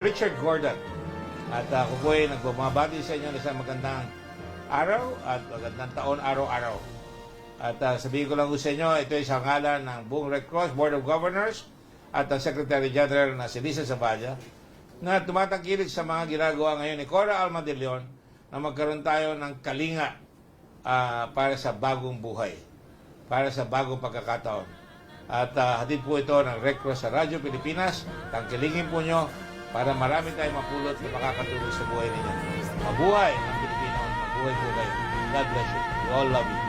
Richard Gordon. At ako po ay nagbabati sa inyo ng isang magandang araw at magandang taon araw-araw. At sabihin ko lang sa inyo, ito ay sa ngalan ng buong Red Cross Board of Governors at ang Secretary General na si Lisa Zavalla na tumatangkilik sa mga ginagawa ngayon ni Cora Alma de Leon na magkaroon tayo ng kalinga para sa bagong buhay, para sa bagong pagkakataon. At hatid po ito ng Red Cross sa Radyo Pilipinas. Tangkilingin po nyo para marami tayong mapulot na makakatulong sa buhay ninyo. Mabuhay ang Pilipino. Mabuhay po kayo. God bless you. We all love you.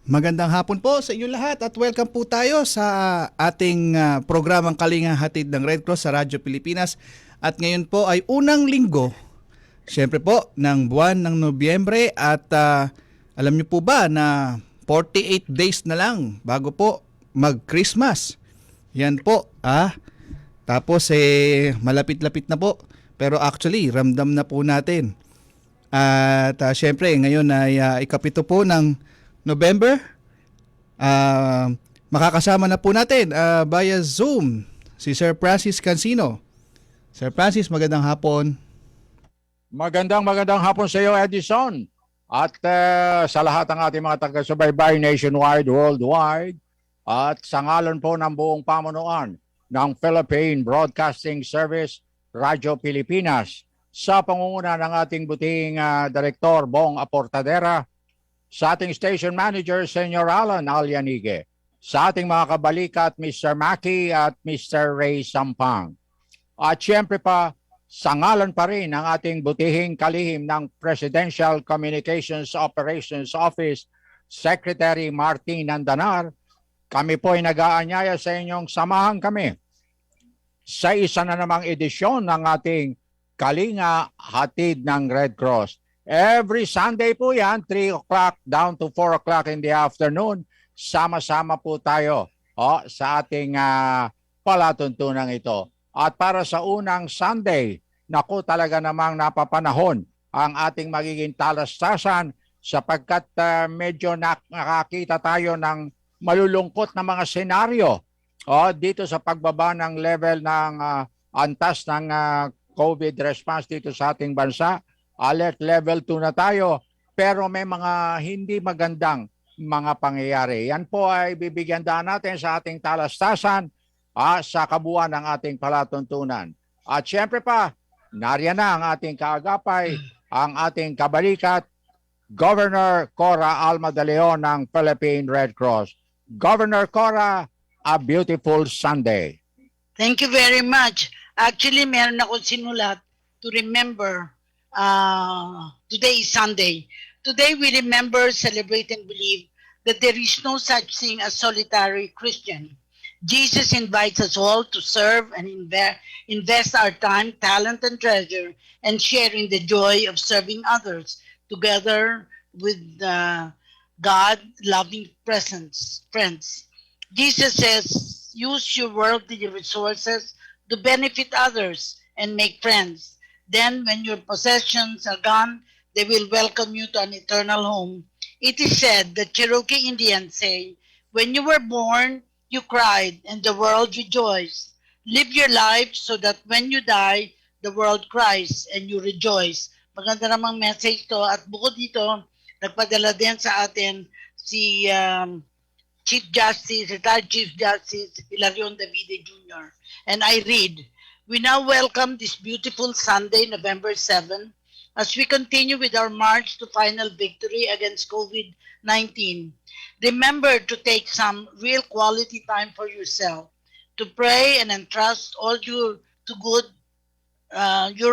Magandang hapon po sa inyo lahat at welcome po tayo sa ating programang Kalinga hatid ng Red Cross sa Radyo Pilipinas. At ngayon po ay unang linggo, syempre po, ng buwan ng Nobyembre at alam niyo po ba na 48 days na lang bago po mag-Christmas. Yan po, Tapos malapit-lapit na po. Pero actually, ramdam na po natin. At syempre, ngayon ay ikapito po ng November. Makakasama na po natin via Zoom si Sir Francis Cansino. Sir Francis, magandang hapon. Magandang hapon sa iyo, Edison. At sa lahat ng ating mga taga-subaybay nationwide, worldwide. At sa ngalan po ng buong pamunuan ng Philippine Broadcasting Service, Radyo Pilipinas, sa pangunguna ng ating buting Direktor Bong Aportadera, sa ating Station Manager, Senyor Alan Alianigue, sa ating mga kabalikat, Mr. Maki at Mr. Ray Sampang. At syempre pa, sa ngalan pa rin ng ating butihing kalihim ng Presidential Communications Operations Office, Secretary Martin Nandanar, kami po ay nag-aanyaya sa inyong samahan kami sa isa na namang edisyon ng ating Kalinga hatid ng Red Cross. Every Sunday po yan, 3 o'clock down to 4 o'clock in the afternoon, sama-sama po tayo sa ating palatuntunan ito. At para sa unang Sunday, naku talaga namang napapanahon ang ating magiging talastasan sapagkat medyo nakakita tayo ng malulungkot na mga senaryo dito sa pagbaba ng level ng antas ng COVID response dito sa ating bansa. Alert level 2 na tayo, pero may mga hindi magandang mga pangyayari. Yan po ay bibigyan daan natin sa ating talastasan sa kabuuan ng ating palatuntunan. At syempre pa, nariyan na ang ating kaagapay, ang ating kabalikat, Governor Cora Alma de Leon ng Philippine Red Cross. Governor Cora, a beautiful Sunday. Thank you very much. Actually, meron ako sinulat to remember today is Sunday. Today we remember, celebrate, and believe that there is no such thing as solitary Christian. Jesus invites us all to serve and invest our time, talent, and treasure, and sharing the joy of serving others together with God, loving presence, friends. Jesus says, use your worldly resources to benefit others and make friends. Then when your possessions are gone, they will welcome you to an eternal home. It is said that Cherokee Indians say, when you were born, you cried and the world rejoiced. Live your life so that when you die, the world cries and you rejoice. Maganda namang message to, at bukod dito, nagpadala din sa atin si Chief Justice, retired Chief Justice Hilarion Davide Jr. And I read, we now welcome this beautiful Sunday, November 7, as we continue with our march to final victory against COVID-19. Remember to take some real quality time for yourself, to pray and entrust all your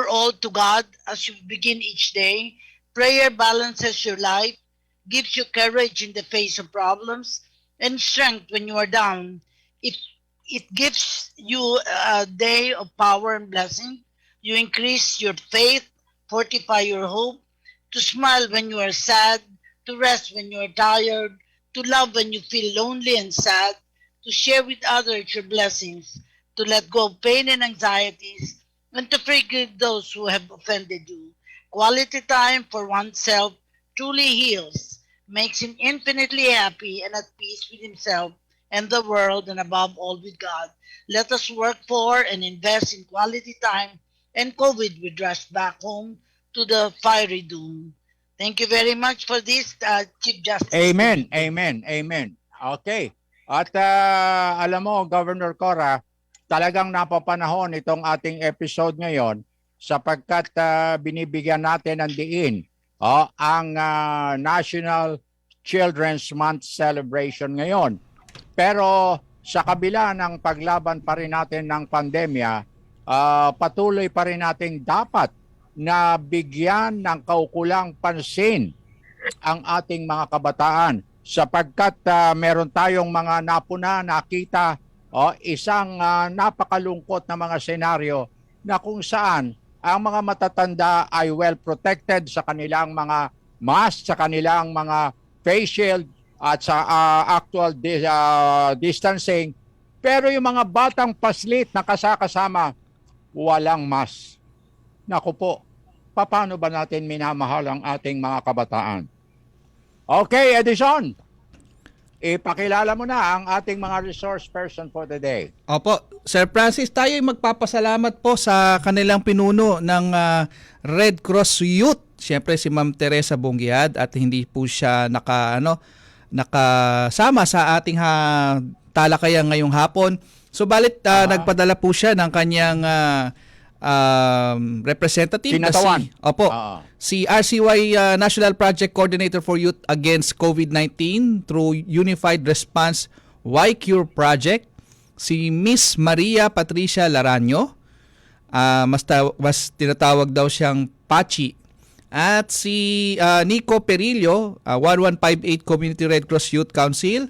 all to God as you begin each day. Prayer balances your life, gives you courage in the face of problems, and strength when you are down. It gives you a day of power and blessing. You increase your faith, fortify your hope, to smile when you are sad, to rest when you are tired, to love when you feel lonely and sad, to share with others your blessings, to let go of pain and anxieties, and to forgive those who have offended you. Quality time for oneself truly heals, makes him infinitely happy and at peace with himself and the world, and above all with God. Let us work for and invest in quality time, and COVID will rush back home to the fiery doom. Thank you very much for this, Chief Justice. Amen, amen, amen. Okay. At alam mo, Governor Cora, talagang napapanahon itong ating episode ngayon sapagkat binibigyan natin ng diin ang National Children's Month celebration ngayon. Pero sa kabila ng paglaban pa rin natin ng pandemya, patuloy pa rin nating dapat na bigyan ng kaukulang pansin ang ating mga kabataan sapagkat meron tayong mga nakita isang napakalungkot na mga senaryo na kung saan ang mga matatanda ay well protected sa kanilang mga mask, sa kanilang mga face shield at sa actual distancing. Pero yung mga batang paslit na kasama, walang mask. Naku po, paano ba natin minamahal ang ating mga kabataan? Okay, Edison, ipakilala mo na ang ating mga resource person for the day. Opo, Sir Francis, tayo ay magpapasalamat po sa kanilang pinuno ng Red Cross Youth. Siyempre si Ma'am Teresa Bongiad at hindi po siya nakasama sa ating talakayan ngayong hapon. Subalit nagpadala po siya ng kanyang representative si RCY National Project Coordinator for Youth Against COVID-19 through Unified Response Y-Cure Project, si Miss Maria Patricia LARAÑO, mas tinatawag daw siyang Pachi, at si NIKKO PERILLO, 1158 Community Red Cross Youth Council,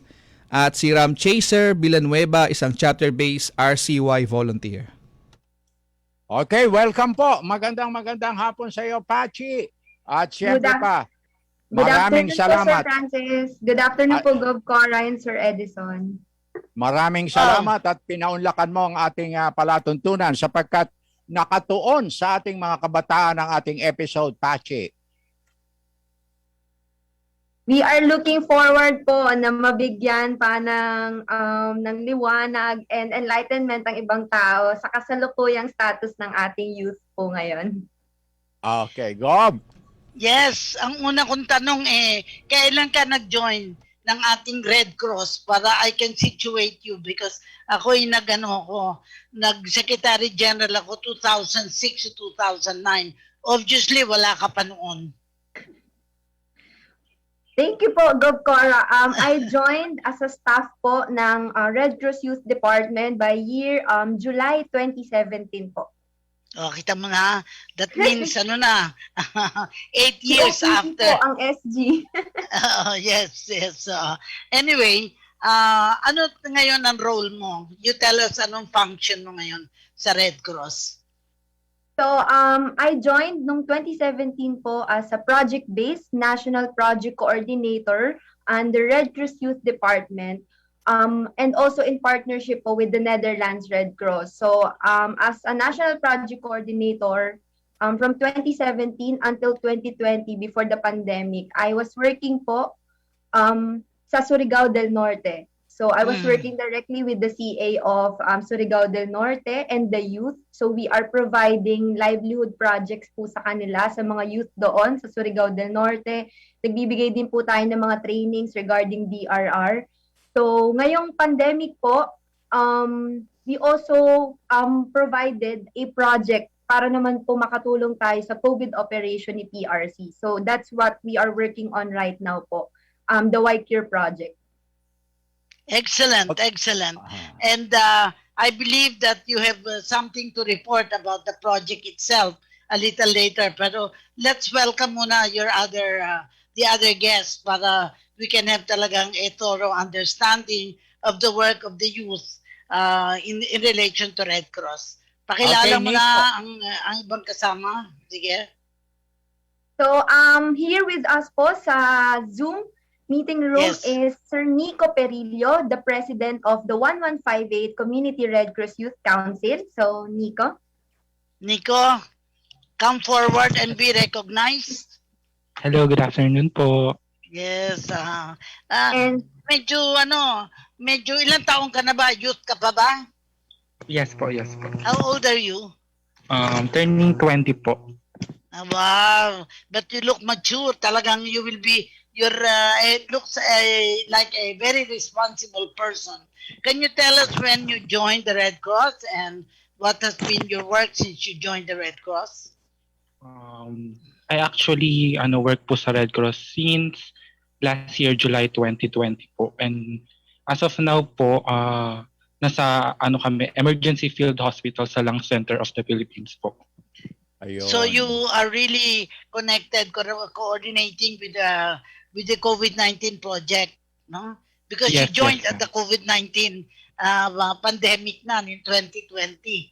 at si Ram Chaser Villanueva, isang chapter-based RCY volunteer. Okay, welcome po. Magandang hapon sa iyo, Pachi. At siyempre pa, maraming salamat. Sir Francis. Good afternoon po, Gov. Cora and Sir Edison. Maraming salamat at pinaunlakan mo ang ating palatuntunan sapagkat nakatuon sa ating mga kabataan ang ating episode, Pachi. We are looking forward po na mabigyan pa ng liwanag and enlightenment ang ibang tao sa kasalukuyang status ng ating youth po ngayon. Okay, Gob. Yes, ang una kong tanong kailan ka nag-join ng ating Red Cross para I can situate you because ako'y nag-Secretary General ako 2006 to 2009. Obviously, wala ka pa noon. Thank you po, Gov. Cora. I joined as a staff po ng Red Cross Youth Department by year July 2017 po. Oh, kita mo na. That means 8 years after. Po ang SG. Yes. Anyway, ano ngayon ang role mo? You tell us anong function mo ngayon sa Red Cross. So, I joined noong 2017 po as a project-based national project coordinator on the Red Cross Youth Department and also in partnership po with the Netherlands Red Cross. So, as a national project coordinator from 2017 until 2020 before the pandemic, I was working po sa Surigao del Norte. So I was working directly with the CA of Surigao del Norte and the youth. So we are providing livelihood projects po sa kanila, sa mga youth doon sa Surigao del Norte. Nagbibigay din po tayo ng mga trainings regarding DRR. So ngayong pandemic po, we also provided a project para naman po makatulong tayo sa COVID operation ni PRC. So that's what we are working on right now po, the Y-Cure project. Excellent. And I believe that you have something to report about the project itself a little later. Pero let's welcome muna your the other guests para we can have talagang a thorough understanding of the work of the youth in relation to Red Cross. Pakilala mo na ang ibang kasama. Sige. So here with us po sa Zoom meeting room is Sir NIKKO PERILLO, the President of the 1158 Community Red Cross Youth Council. So, NIKKO, come forward and be recognized. Hello, good afternoon po. Yes. And Medyo medyo ilang taong ka na ba? Youth ka pa ba? Yes po, yes po. How old are you? Turning 20 po. Wow. But you look mature. Talagang you will be, it looks like a very responsible person. Can you tell us when you joined the Red Cross and what has been your work since you joined the Red Cross? I actually work po sa Red Cross since last year, July 2020 po. And as of now po, nasa kami, Emergency Field Hospital sa Lung Center of the Philippines po. Ayun. So you are really connected, coordinating with the COVID-19 project, no? Because you Yes, joined yes, at the COVID-19 pandemic na in 2020.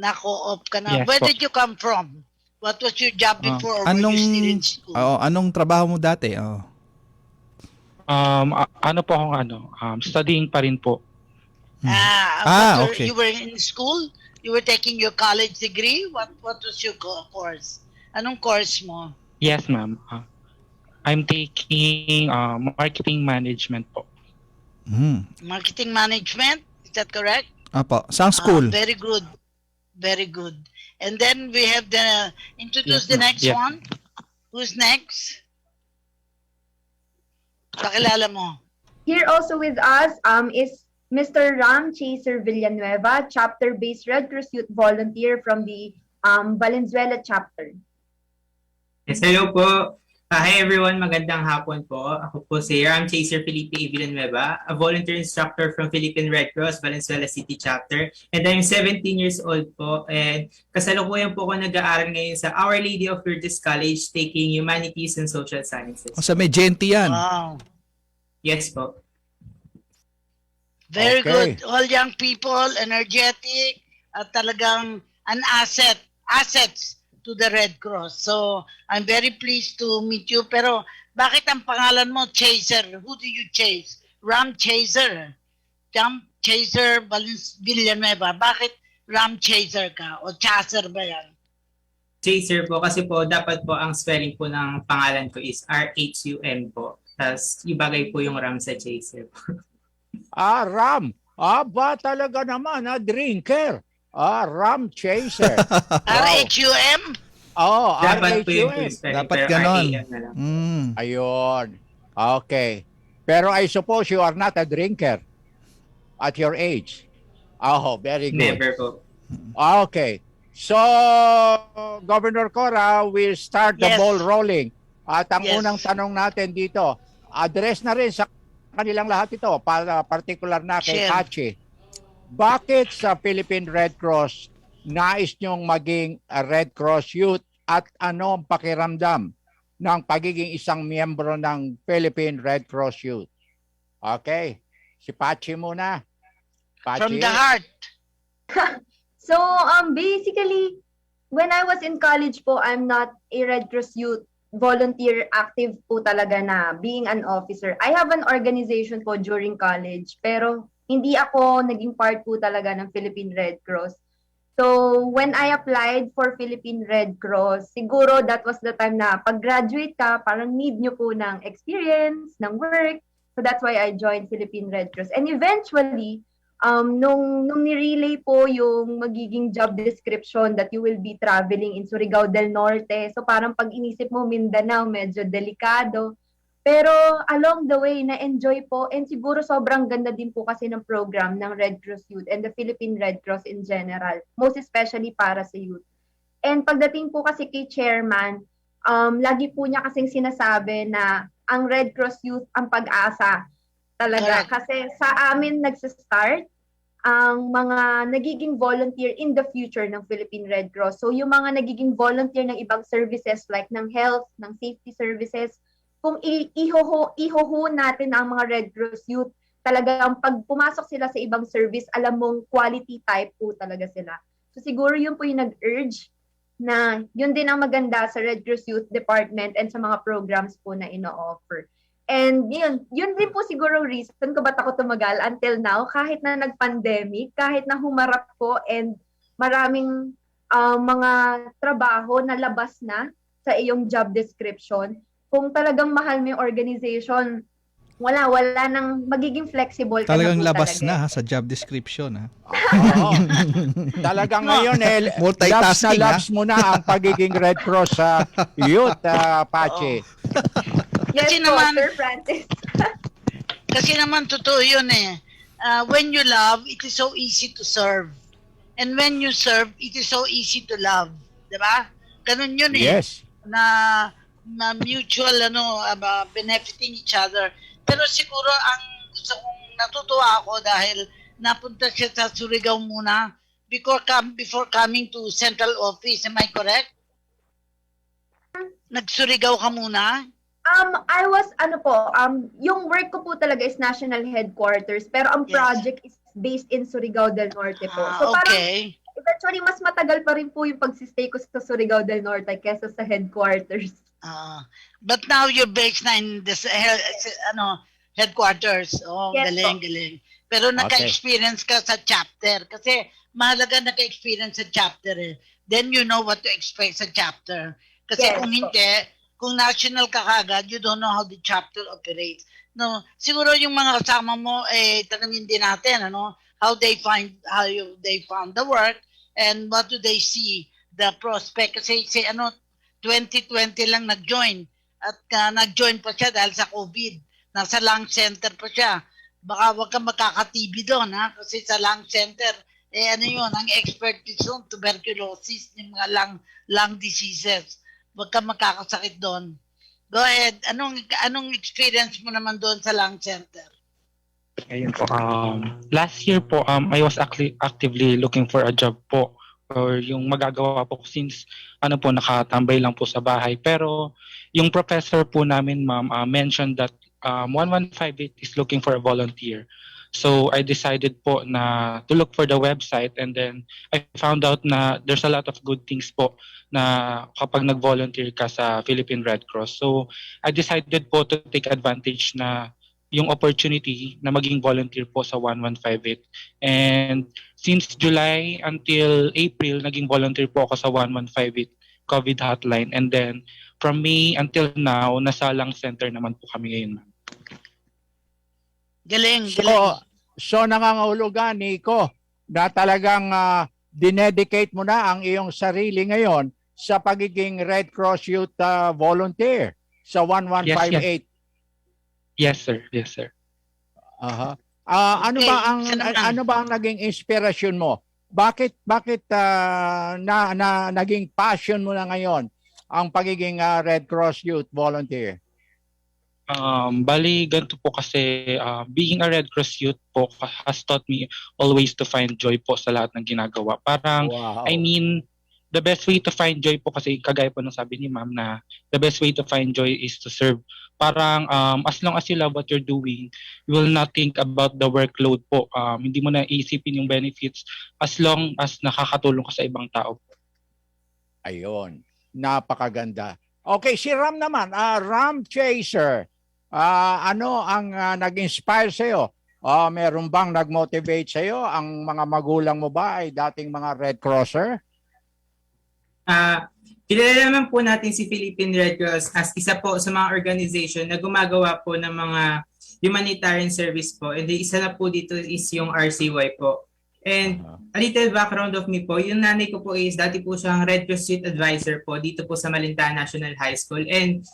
Na-co-op ka na. Yes, Where po. did you come from? What was your job before? Or were Anong you still in school? anong trabaho mo dati? Ano po akong studying pa rin po. Okay. You were in school? You were taking your college degree? What was your course? Anong course mo? Yes, ma'am. I'm taking marketing management po. Marketing management? Is that correct? Apo. Saan school? Very good. Very good. And then we have introduce Yes, the ma'am. next Yes. one. Who's next? Pakilala mo. here also with us is Mr. Ram Chaser Villanueva, chapter-based Red Cross Youth Volunteer from the Valenzuela chapter. Yes, hello po. Hi everyone, magandang hapon po. Ako po si Ram Chaser Felipe Villanueva, a volunteer instructor from Philippine Red Cross, Valenzuela City Chapter. And I'm 17 years old po. And kasalukuyan po ako nag-aaral ngayon sa Our Lady of Lourdes College, taking Humanities and Social Sciences. Sa may Genti yan. Wow. Yes po. Very Okay. good. All young people, energetic, at talagang an assets to the Red Cross. So, I'm very pleased to meet you. Pero, bakit ang pangalan mo, Chaser? Who do you chase? Ram Chaser. Ram Chaser Villanueva. Bakit Ram Chaser ka? O Chaser ba yan? Chaser po kasi po dapat po ang spelling po ng pangalan ko is R-H-U-M po. Tapos ibagay po yung Ram sa Chaser. Ram. Ba talaga naman, drinker. Ram chaser. R-H-U-M? Dapat po yung R-H-U-M. spelling. Dapat pero ganon. R-A-M na lang. Ayun. Okay. Pero I suppose you are not a drinker at your age. Oh, very good. Never po. Okay. So, Governor Cora will start the Yes. ball rolling. At ang Yes. unang tanong natin dito, address na rin sa kanilang lahat ito, para particular na kay Sure. Hachi. Bakit sa Philippine Red Cross nais nyong maging a Red Cross Youth at ano ang pakiramdam ng pagiging isang miyembro ng Philippine Red Cross Youth? Okay. Si Pachi muna. Pachi. From the heart. So, basically, when I was in college po, I'm not a Red Cross Youth volunteer active po talaga na being an officer. I have an organization po during college, pero hindi ako naging part po talaga ng Philippine Red Cross. So, when I applied for Philippine Red Cross, siguro that was the time na pag-graduate ka, parang need nyo po ng experience, ng work. So, that's why I joined Philippine Red Cross. And eventually, nung nirelay po yung magiging job description that you will be traveling in Surigao del Norte. So parang pag inisip mo Mindanao, medyo delikado. Pero along the way, na-enjoy po and siguro sobrang ganda din po kasi ng program ng Red Cross Youth and the Philippine Red Cross in general, most especially para sa youth. And pagdating po kasi kay chairman, lagi po niya kasing sinasabi na ang Red Cross Youth ang pag-asa. Talaga. Correct. Kasi sa amin nagsistart ang mga nagiging volunteer in the future ng Philippine Red Cross. So yung mga nagiging volunteer ng ibang services like ng health, ng safety services, kung ihoho natin ang mga Red Cross Youth, talagang pag pumasok sila sa ibang service, alam mong quality type po talaga sila. So siguro yun po yung nag-urge na yun din ang maganda sa Red Cross Youth Department and sa mga programs po na ino-offer. And yun din po siguro reason kung ba't ako tumagal until now, kahit na nag-pandemic, kahit na humarap po and maraming mga trabaho na labas na sa iyong job description. kung talagang mahal mo yung organization, wala nang magiging flexible ka Talagang na po labas talaga. na ha, sa job description ha. Oo. Talagang ngayon Multitasking, loves mo na ang pagiging Red Cross sa youth, Pache. Yes Kasi po, naman- Sir Francis. Kasi naman totoo yun eh. When you love, it is so easy to serve. And when you serve, it is so easy to love. Diba? Ganun yun eh. Yes. Na mutual benefiting each other. Pero siguro ang gusto kong natutuwa ako dahil napunta siya sa Surigao muna before coming to central office. Am I correct? Nagsurigao ka muna? I was, yung work ko po talaga is national headquarters, pero ang Yes. project is based in Surigao del Norte po. So parang, Okay. eventually, mas matagal pa rin po yung pagsistay ko sa Surigao del Norte kesa sa headquarters. But now you're based na in this headquarters. Oh, Yes, galing. Pero naka-experience ka sa chapter kasi mahalaga naka-experience sa chapter eh. Then you know what to expect sa chapter. Kasi Yes, kung po. hindi, kung national ka kagad, you don't know how the chapter operates. No, siguro yung mga kasama mo tanungin din natin how they found the work and what do they see the prospect kasi 2020 lang nag-join at nag-join pa siya dahil sa COVID. Nasa lung center pa siya. Baka wag kang makaka-TB doon kasi sa lung center ang expertise doon, tuberculosis, yung mga lung diseases. Wag kang makakasakit doon. Go ahead. Anong experience mo naman doon sa lung center? Ayun po. Last year po, I was actively looking for a job po or yung magagawa po since nakatambay lang po sa bahay. Pero yung professor po namin, ma'am, mentioned that 1158 is looking for a volunteer. So I decided po na to look for the website and then I found out na there's a lot of good things po na kapag nag-volunteer ka sa Philippine Red Cross. So I decided po to take advantage na yung opportunity na maging volunteer po sa 1158. And since July until April, naging volunteer po ako sa 1158 COVID hotline. And then from May until now, nasa lung center naman po kami ngayon. Galing. So nangangahulugan, Nico, na talagang dinedicate mo na ang iyong sarili ngayon sa pagiging Red Cross Youth volunteer sa 1158. Yes, sir. Yes, sir. Aha. Okay, Ano ba ang naging inspirasyon mo? Bakit naging passion mo na ngayon ang pagiging Red Cross Youth volunteer? Bali, ganito po kasi being a Red Cross youth po has taught me always to find joy po sa lahat ng ginagawa. Parang, Wow. I mean, the best way to find joy po kasi kagaya po ng sabi ni ma'am na the best way to find joy is to serve. Parang as long as you love what you're doing, you will not think about the workload po. Hindi mo na iisipin yung benefits as long as nakakatulong ka sa ibang tao. Ayun. Napakaganda. Okay, si Ram naman. Ram Chaser. Ano ang nag-inspire sa'yo? Meron bang nag-motivate sa'yo? Ang mga magulang mo ba ay dating mga Red Crosser? Kilala naman po natin si Philippine Red Cross as isa po sa mga organization na gumagawa po ng mga humanitarian service po. And isa na po dito is yung RCY po. And a little background of me po, yung nanay ko po is dati po siyang Red Cross Youth Advisor po dito po sa Malinta National High School. And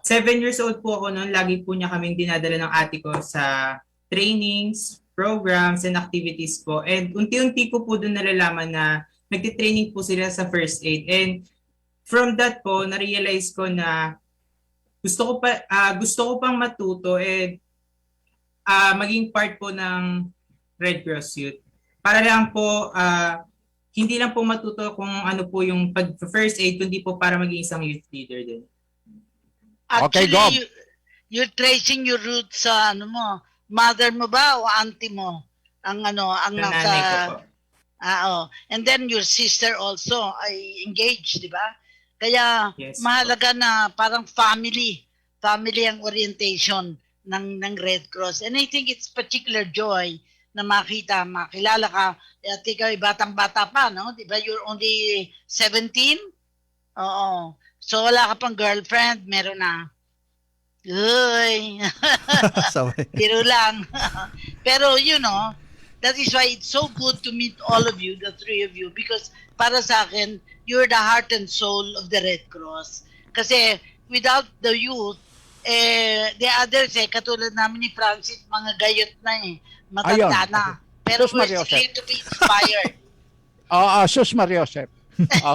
7 years old po ako noon, lagi po niya kaming dinadala ng ate ko sa trainings, programs, and activities po. And unti-unti ko po doon nalalaman na nagtitraining po sila sa first aid. And from that po, na-realize ko na gusto ko pang matuto and maging part po ng Red Cross Youth. Para lang po, hindi lang po matuto kung ano po yung pag-first aid, kundi po para maging isang youth leader din. Okay, Actually, Gob. you're tracing your roots sa mother mo ba o auntie mo? Ang Sa nasa nanay ko po. And then your sister also ay engaged, di ba? Kaya Yes, mahalaga na parang family ang orientation ng Red Cross. And I think it's particular joy na makilala ka. At ikaw ay batang-bata pa, no? Di ba? You're only 17? Oo. So wala ka pang girlfriend, meron na. Uy. Sabay. Biro lang. Pero that is why it's so good to meet all of you, the three of you, because para sa akin, you're the heart and soul of the Red Cross. Kasi without the youth, the others katulad namin ni Francis, mga gayot na matanda Ayun. na. Pero Sus we're Mariosep. still here to be inspired. Sus Mariosep.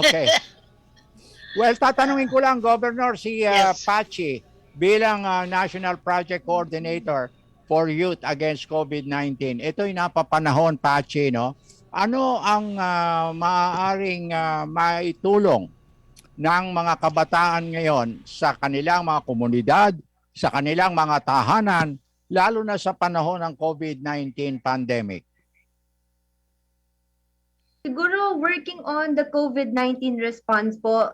Okay. Well, tatanungin ko lang, Governor, si Yes. Pachi, bilang National Project Coordinator for Youth Against COVID-19. Ito'y napapanahon, Pachi, no? Ano ang maaaring maitulong ng mga kabataan ngayon sa kanilang mga komunidad, sa kanilang mga tahanan, lalo na sa panahon ng COVID-19 pandemic? Siguro working on the COVID-19 response po,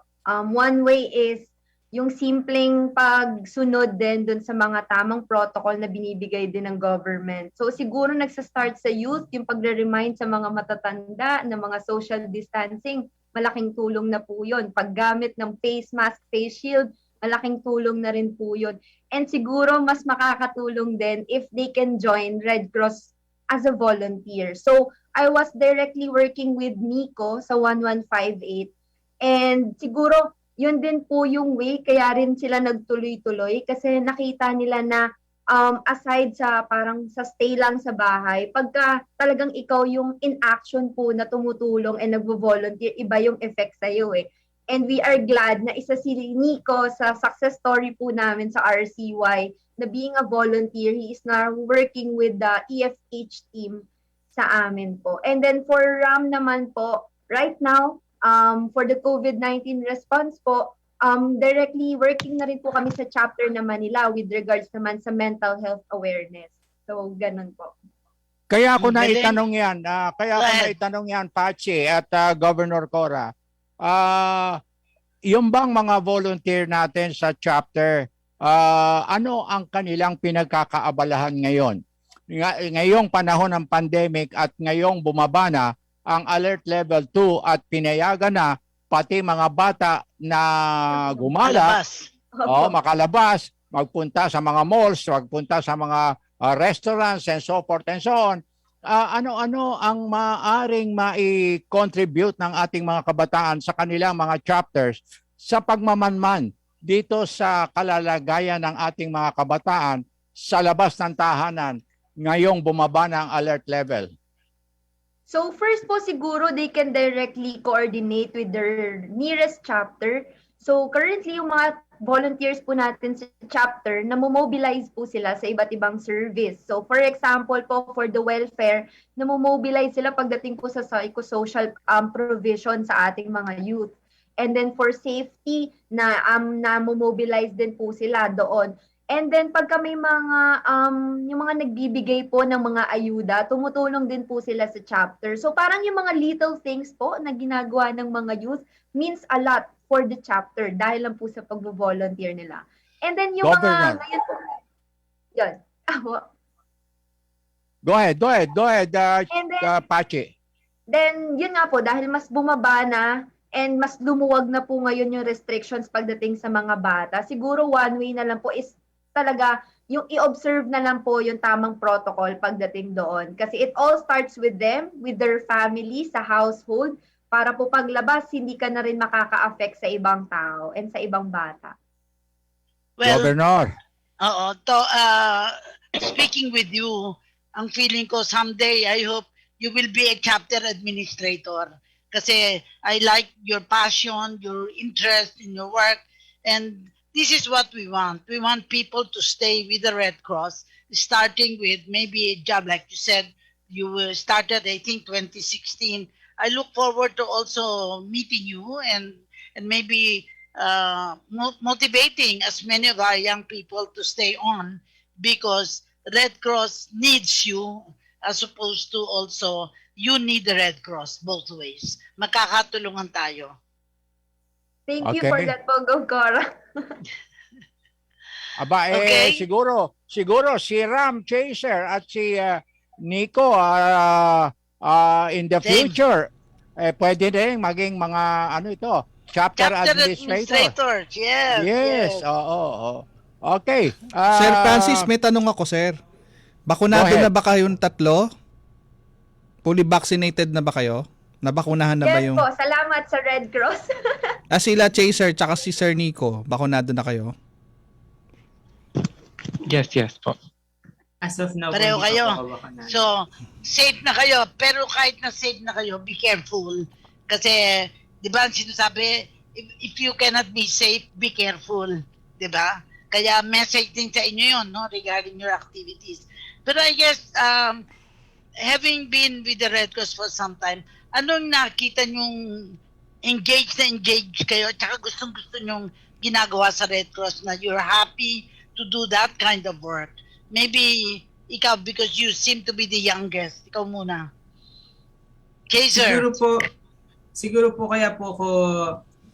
one way is yung simpleng pagsunod din dun sa mga tamang protocol na binibigay din ng government. So siguro nagsa-start sa youth, yung pagre-remind sa mga matatanda ng mga social distancing, malaking tulong na po yun. Paggamit ng face mask, face shield, malaking tulong na rin po yun. And siguro mas makakatulong din if they can join Red Cross as a volunteer. So I was directly working with NIKKO sa 1158 and siguro yun din po yung way kaya rin sila nagtuloy-tuloy kasi nakita nila na aside sa parang sa stay lang sa bahay, pagka talagang ikaw yung in action po na tumutulong and nagvo-volunteer, iba yung effect sa'yo eh. And we are glad na isa si Nico sa success story po namin sa RCY na being a volunteer, he is now working with the EFH team sa amin po. And then for RAM naman po, right now, for the COVID-19 response po, directly working na rin po kami sa chapter na Manila with regards naman sa mental health awareness. So, ganun po. Kaya ako Galing. naitanong yan, Pachi at Governor Cora. Yung bang mga volunteer natin sa chapter, ano ang kanilang pinagkakaabalahan ngayon? Ngayong panahon ng pandemic at ngayong bumaba na ang alert level 2 at pinayagan na pati mga bata na gumala, makalabas, magpunta sa mga malls, magpunta sa mga restaurants and so forth and so on. Ano-ano ang maaring mai-contribute ng ating mga kabataan sa kanilang mga chapters sa pagmamanman dito sa kalalagayan ng ating mga kabataan sa labas ng tahanan ngayong bumaba na ang alert level? So first po siguro they can directly coordinate with their nearest chapter. So currently yung mga volunteers po natin sa chapter, namomobilize po sila sa iba't ibang service. So for example po for the welfare, namomobilize sila pagdating po sa psychosocial provision sa ating mga youth. And then for safety, namomobilize din po sila doon. And then pagka may mga yung mga nagbibigay po ng mga ayuda, tumutulong din po sila sa chapter. So parang yung mga little things po na ginagawa ng mga youth means a lot for the chapter dahil lang po sa pagvo-volunteer nila. And then yung Governor. mga yun. Go ahead, And then, Pachi. Then, yun nga po, dahil mas bumaba na and mas lumuwag na po ngayon yung restrictions pagdating sa mga bata, siguro one way na lang po is talaga yung i-observe na lang po yung tamang protocol pagdating doon. Kasi it all starts with them, with their family, sa household, para po paglabas, hindi ka na rin makaka-affect sa ibang tao and sa ibang bata. Well, Governor. oo. Speaking with you, ang feeling ko someday, I hope you will be a chapter administrator. Kasi I like your passion, your interest in your work, and this is what we want. We want people to stay with the Red Cross, starting with maybe a job, like you said, you started, I think, 2016. I look forward to also meeting you and maybe motivating as many of our young people to stay on, because Red Cross needs you as opposed to also you need the Red Cross both ways. Magkakatulungan tayo. Thank you Okay. for that po, Cora. Aba, Okay. siguro si Ram Chaser at si Nico in the Same. future, pwede rin maging mga chapter Chapter administrator. administrators, yes. Yes, oo. Okay. Sir Francis, may tanong ako, sir. Bakunado Go ahead. na ba kayong tatlo? Fully vaccinated na ba kayo? Nabakunahan na ba Yes yung... po, salamat sa Red Cross. Sila Chaser tsaka si Sir Nico, bakunado na kayo? Yes, yes po. As of now, Pareho hindi pa kayo. po kabakanado. So, safe na kayo. Pero kahit na safe na kayo, be careful. Kasi, di ba, sinasabi, if you cannot be safe, be careful. Di ba? Kaya message din sa inyo yun, no, regarding your activities. Pero I guess, having been with the Red Cross for some time, anong nakita nyong engaged kayo at saka gustong-gusto nyong ginagawa sa Red Cross na you're happy to do that kind of work? Maybe ikaw, because you seem to be the youngest. Ikaw muna. Okay, sir. Siguro po kaya po ko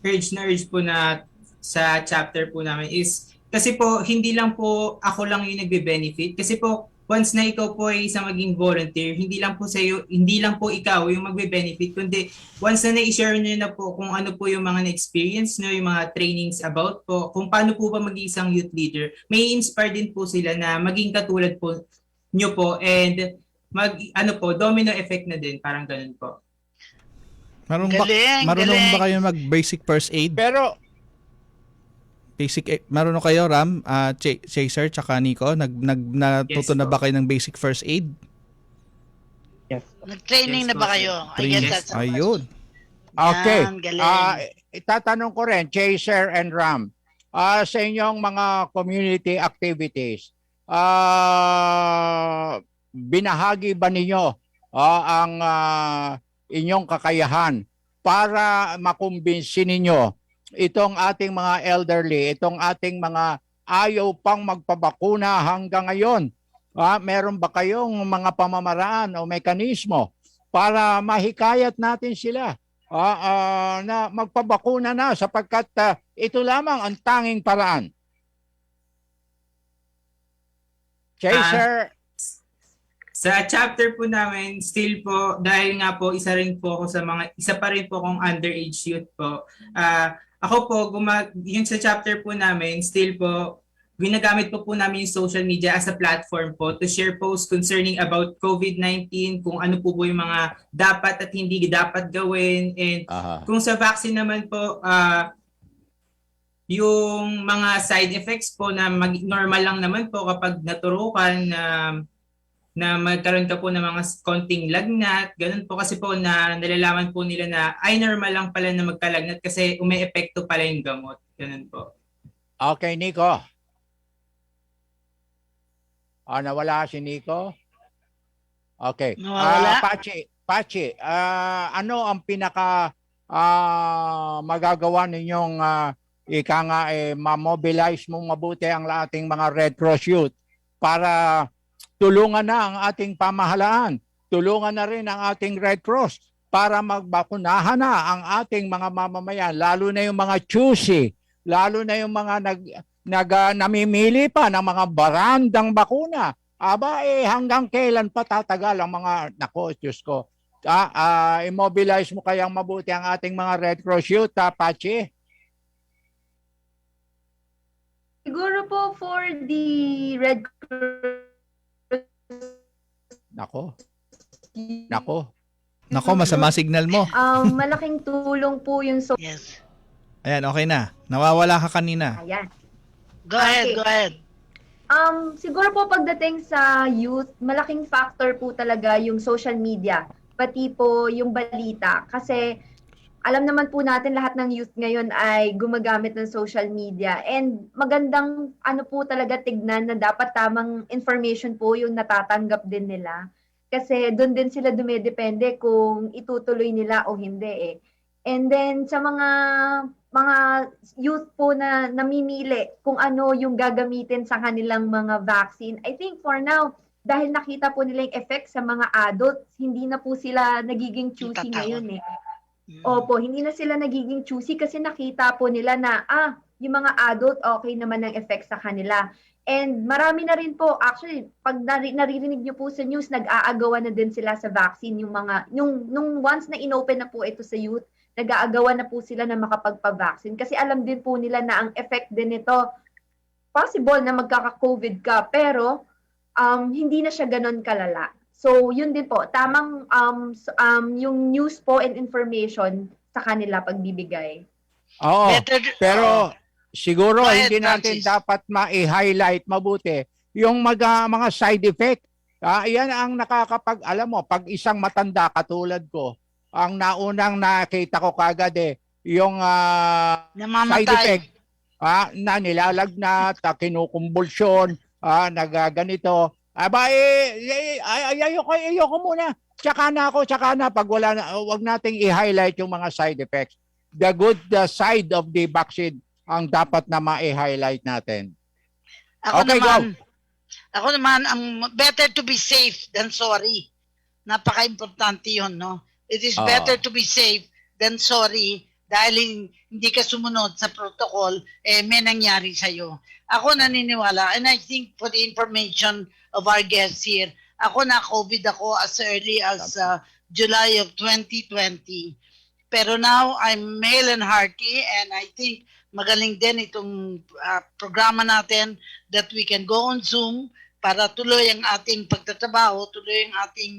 urge po na sa chapter po namin is kasi po hindi lang po ako lang yung nagbe-benefit kasi po once na ikaw po ay isang maging volunteer, hindi lang po ikaw yung magbe-benefit, kundi once na na-share nyo na po kung ano po yung mga na-experience nyo, yung mga trainings about po, kung paano po ba maging isang youth leader, may inspire din po sila na maging katulad po nyo po and domino effect na din, parang ganun po. Marunong ba kayo mag-basic first aid? Pero Marunong kayo, Ram, Chaser, tsaka Nico? Natuto Yes, na ba po. kayo ng basic first aid? Yes. Nag-training Yes, na ba po, kayo? sir. I guess that's the Ayun. okay. Yan, galing. Itatanong ko rin, Chaser and Ram, sa inyong mga community activities, binahagi ba ninyo ang inyong kakayahan para makumbinsi ninyo itong ating mga elderly, itong ating mga ayaw pang magpabakuna hanggang ngayon? Meron ba kayong mga pamamaraan o mekanismo para mahikayat natin sila na magpabakuna na sapagkat ito lamang ang tanging paraan? Chaser, Sa chapter po namin, still po, dahil nga po, isa pa rin po akong underage youth po. Ako po, yung sa chapter po namin, still po, ginagamit po namin yung social media as a platform po to share posts concerning about COVID-19, kung ano po yung mga dapat at hindi dapat gawin. And kung sa vaccine naman po, yung mga side effects po na normal lang naman po kapag naturukan na magkaroon ka po ng mga konting lagnat, ganun po kasi po na nalalaman po nila na ay normal lang pala na magkalagnat kasi ume-epekto pala yung gamot. Ganun po. okay, Nico. Nawala si Nico? Okay. Nawala? Pachi, ano ang pinaka magagawa ninyong ma-mobilize mong mabuti ang ating mga Red Cross Youth para tulungan na ang ating pamahalaan, tulungan na rin ang ating Red Cross para magbakunahan na ang ating mga mamamayan, lalo na yung mga choosy, lalo na yung mga namimili pa ng mga barandang bakuna. Hanggang kailan pa tatagal ang mga, Diyos ko, immobilize mo kayang mabuti ang ating mga Red Cross Youth, Pachi? Siguro po for the Red Cross. Nako, masama signal mo. Malaking tulong po yung Yes. Ayan, okay na. Nawawala ka kanina. Ayan. Go ahead, Okay. go ahead. Siguro po pagdating sa youth, malaking factor po talaga yung social media, pati po yung balita. Kasi alam naman po natin lahat ng youth ngayon ay gumagamit ng social media. And magandang po talaga tignan na dapat tamang information po yung natatanggap din nila. Kasi doon din sila dumedepende kung itutuloy nila o hindi eh. And then sa mga youth po na namimili kung ano yung gagamitin sa kanilang mga vaccine, I think for now, dahil nakita po nila yung effect sa mga adults, hindi na po sila nagiging choosy ngayon eh. Opo, hindi na sila nagiging choosy kasi nakita po nila na yung mga adult okay naman ang effect sa kanila. And marami na rin po, actually, pag naririnig niyo po sa news, nag-aagawan na din sila sa vaccine. Nung once na inopen na po ito sa youth, nag-aagawan na po sila na makapagpa-vaccine. Kasi alam din po nila na ang effect din nito possible na magkaka-COVID ka, pero hindi na siya ganon kalala. So, yun din po, tamang yung news po and information sa kanila pagbibigay. Oo, pero Oo. siguro Go ahead, hindi natin Francis. dapat ma-highlight mabuti yung mga side effect. Yan ang alam mo, pag isang matanda katulad ko, ang naunang nakita ko kagad yung Namamatay. side effect na nilalagnat, kinukumbulsyon, nagaganito. Ayoko muna. Tsaka na pag wala na, wag nating i-highlight yung mga side effects. The good side of the vaccine ang dapat na ma-highlight natin. Ako Okay, naman, ang better to be safe than sorry. Napaka-importante yun, no? It is better to be safe than sorry dahil hindi ka sumunod sa protocol, may nangyari sa'yo. Ako naniniwala, and I think for the information of our guests here, ako na-COVID ako as early as July of 2020. Pero now, I'm hale and hearty, and I think magaling din itong programa natin that we can go on Zoom para tuloy ang ating pagtatrabaho, tuloy ang ating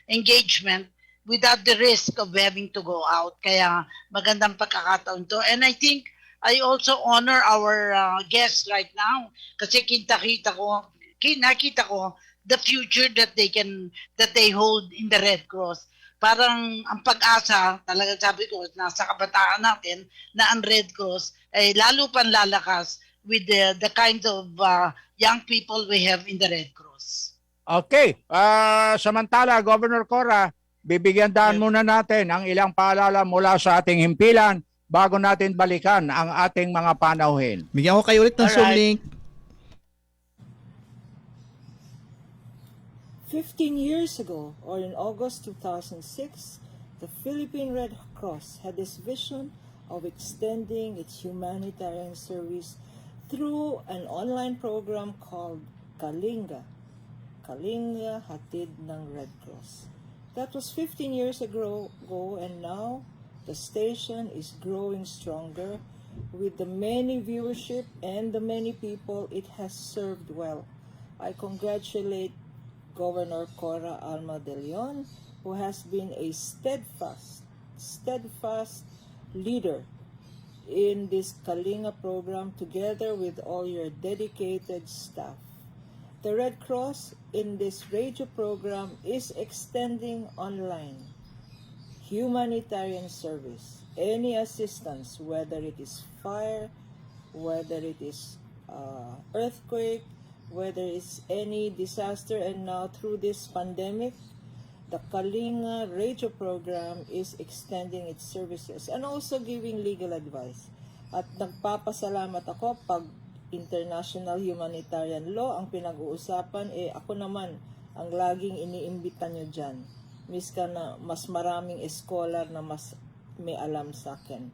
engagement without the risk of having to go out. Kaya magandang pagkakataon to. And I think I also honor our guests right now kasi nakita ko the future that they hold in the Red Cross. Parang ang pag-asa, talaga sabi ko, nasa kabataan natin na ang Red Cross ay lalo pang lalakas with the kind of young people we have in the Red Cross. Okay. Samantala, Governor Cora, bibigyan daan muna natin ang ilang paalala mula sa ating himpilan bago natin balikan ang ating mga panauhin. Bigyan ko kayo ulit ng Zoom link. 15 years ago, or in August 2006, the Philippine Red Cross had this vision of extending its humanitarian service through an online program called KALINGA. KALINGA, HATID ng Red Cross. That was 15 years ago, and now the station is growing stronger with the many viewership and the many people it has served well. I congratulate Governor Cora Alma de Leon, who has been a steadfast leader in this KALINGA program together with all your dedicated staff. The Red Cross in this radio program is extending online humanitarian service. Any assistance, whether it is fire, whether it is earthquake, whether it's any disaster, and now through this pandemic, the KALINGA radio program is extending its services and also giving legal advice. At nagpapasalamat ako pag international humanitarian law ang pinag-uusapan, ako naman ang laging iniimbita nyo dyan. Miska na mas maraming scholar na mas may alam sa akin.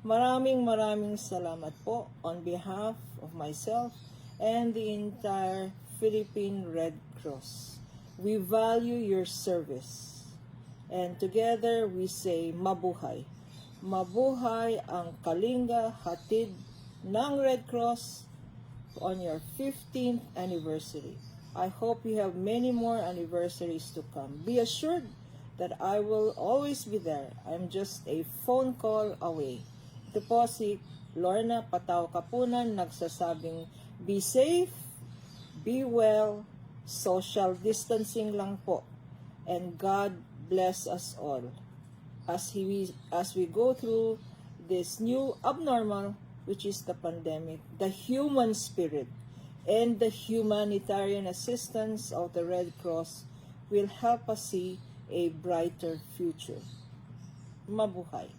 Maraming salamat po on behalf of myself and the entire Philippine Red Cross. We value your service. And together we say, mabuhay. Mabuhay ang KALINGA HATID ng Red Cross on your 15th anniversary. I hope you have many more anniversaries to come. Be assured that I will always be there. I'm just a phone call away. Ito po si Lorna Patao Kapunan nagsasabing, be safe, be well, social distancing lang po, and God bless us all as we go through this new abnormal, which is the pandemic. The human spirit and the humanitarian assistance of the Red Cross will help us see a brighter future. Mabuhay.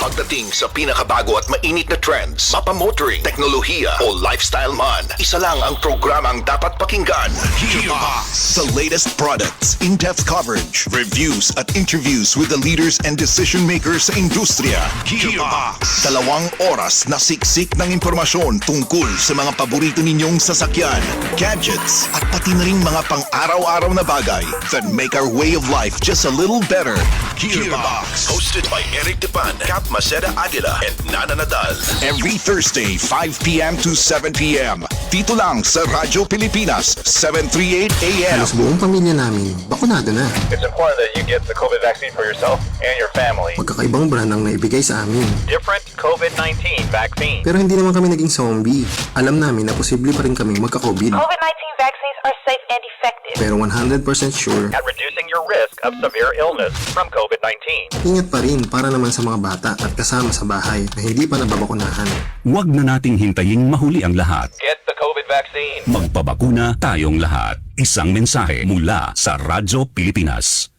Pagdating sa pinakabago at mainit na trends, mapamotoring, teknolohiya o lifestyle man, isa lang ang programang dapat pakinggan. Gearbox. The latest products, in-depth coverage, reviews at interviews with the leaders and decision makers sa industriya. Gearbox. 2 oras na siksik ng impormasyon tungkol sa mga paborito ninyong sasakyan, gadgets, at pati na rin mga pang-araw-araw na bagay that make our way of life just a little better. Gearbox. Hosted by Eric Depan, Cap Maceda Aguila, and Nana Nadal. Every Thursday, 5 p.m. to 7 p.m. Dito lang sa Radyo Pilipinas, 738 AM. Halos buong pamilya namin, bakunado na. It's important that you get the COVID vaccine for yourself and your family. Magkakaibang brand ang naibigay sa amin. Different COVID-19 vaccine. Pero hindi naman kami naging zombie. Alam namin na posible pa rin kaming magka-COVID. COVID-19 vaccines are safe and effective. Pero 100% sure At reducing your risk of severe illness from COVID-19. ingat pa rin para naman sa mga bata at kasama sa bahay na hindi pa nababakunahan. Huwag na nating hintayin mahuli ang lahat. Get the COVID vaccine. Magpabakuna tayong lahat. Isang mensahe mula sa Radyo Pilipinas.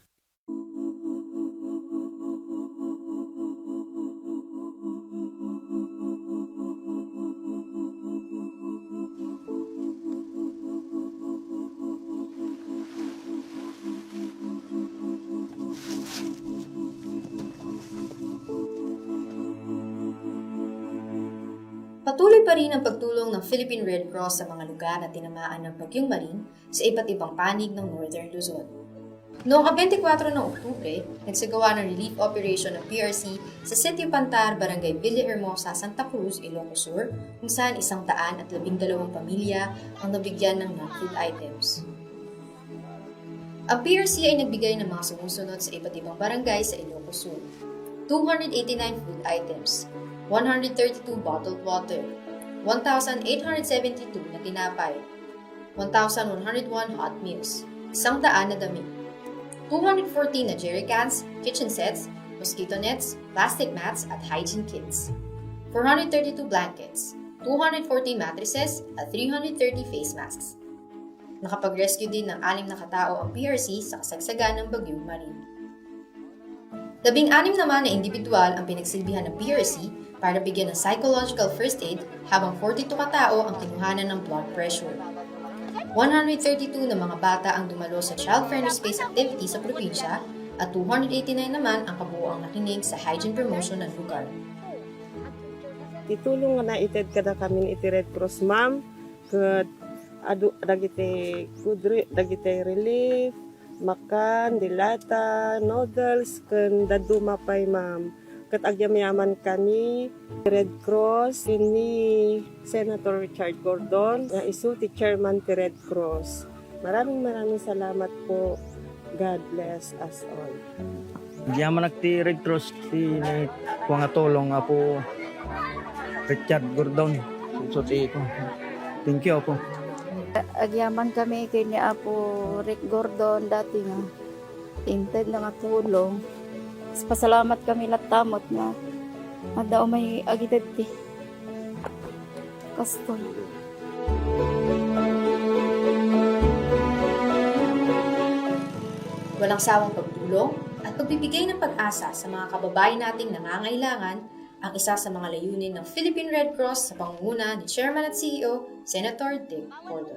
Patuloy pa rin ang pagtulong ng Philippine Red Cross sa mga lugar na tinamaan ng bagyong Maring sa iba't ibang panig ng Northern Luzon. Noong 24 ng Oktubre, nagsagawa ng relief operation ng PRC sa Sitio Pantar, Barangay Villahermosa, Santa Cruz, Ilocos Sur, kung saan 112 pamilya ang nabigyan ng non-food items. Ang PRC ay nagbigay ng mga sumusunod sa iba't ibang barangay sa Ilocos Sur: 289 food items, 132 bottled water, 1,872 na tinapay, 1,101 hot meals, 100 na damit, 214 na jerry cans, kitchen sets, mosquito nets, plastic mats at hygiene kits, 432 blankets, 214 mattresses at 330 face masks. Nakapag-rescue din ng 6 na katao ang PRC sa kasagsagan ng bagyong Maring. 16 naman na individual ang pinagsilbihan ng PRC para bigyan ng psychological first aid, habang 42 katao ang kinuhanan ng blood pressure. 132 na mga bata ang dumalo sa child-friendly space activity sa probinsya at 289 naman ang kabuoang nakinig sa hygiene promotion ng lugar. Titulong na ited kada kami iti Red Cross ma'am, kud dagiti relief, makan, dilata, noodles, ken daduma pay ma'am. Kat agyamayaman kami Red Cross ni Senator Richard Gordon na isu ti chairman ti Red Cross. Maraming salamat po. God bless us all. Agyaman ti Red Cross ti kuang atolong apo Richard Gordon. So ti ko. Thank you po. Agyaman kami kay ni Apo Rick Gordon dati nga inted na nga tulong. Pasalamat kami latamot nga daw may agitid ti kastoy. Walang sawang pagtulong at pagbibigay ng pag-asa sa mga kababayan nating nangangailangan ang isa sa mga layunin ng Philippine Red Cross sa pangunguna ni Chairman at CEO, Senator Dick Gordon.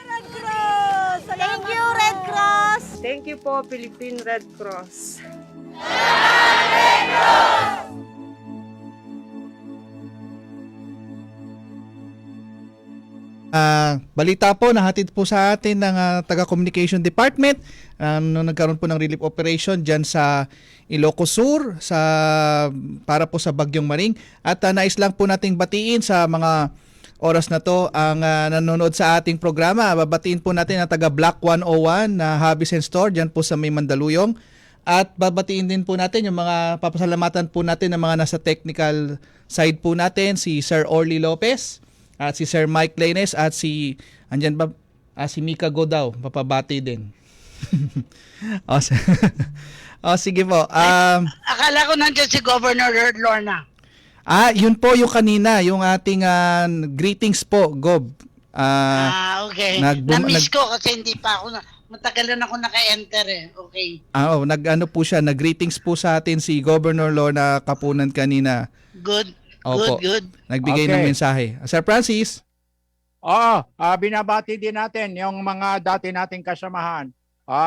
Red Cross! Thank you, Red Cross! Thank you po, Philippine Red Cross. Red Cross! Balita po, nahatid po sa atin ng taga-communication department nung nagkaroon po ng relief operation dyan sa Ilocos Sur para po sa Bagyong Maring. At nais lang po nating batiin sa mga oras na to ang nanonood sa ating programa. Babatiin po natin ang taga Block 101 na Hobbies and Store dyan po sa may Mandaluyong. At babatiin din po natin yung mga papasalamatan po natin ng mga nasa technical side po natin, si Sir Orly Lopez at si Sir Mike Laines at si si Mika Godaw, papabati din. Sige po. Akala ko nandiyan si Governor Lorna. Yun po yung kanina, yung ating greetings po, Gob. Okay. Na-miss ko kasi hindi pa ako matagal na ako naka-enter eh. Okay. Nag-ano po siya, nag-greetings po sa atin si Governor Lorna Kapunan kanina. Good. Opo. Good. Nagbigay ng mensahe. Sir Francis? Binabati din natin yung mga dati nating kasamahan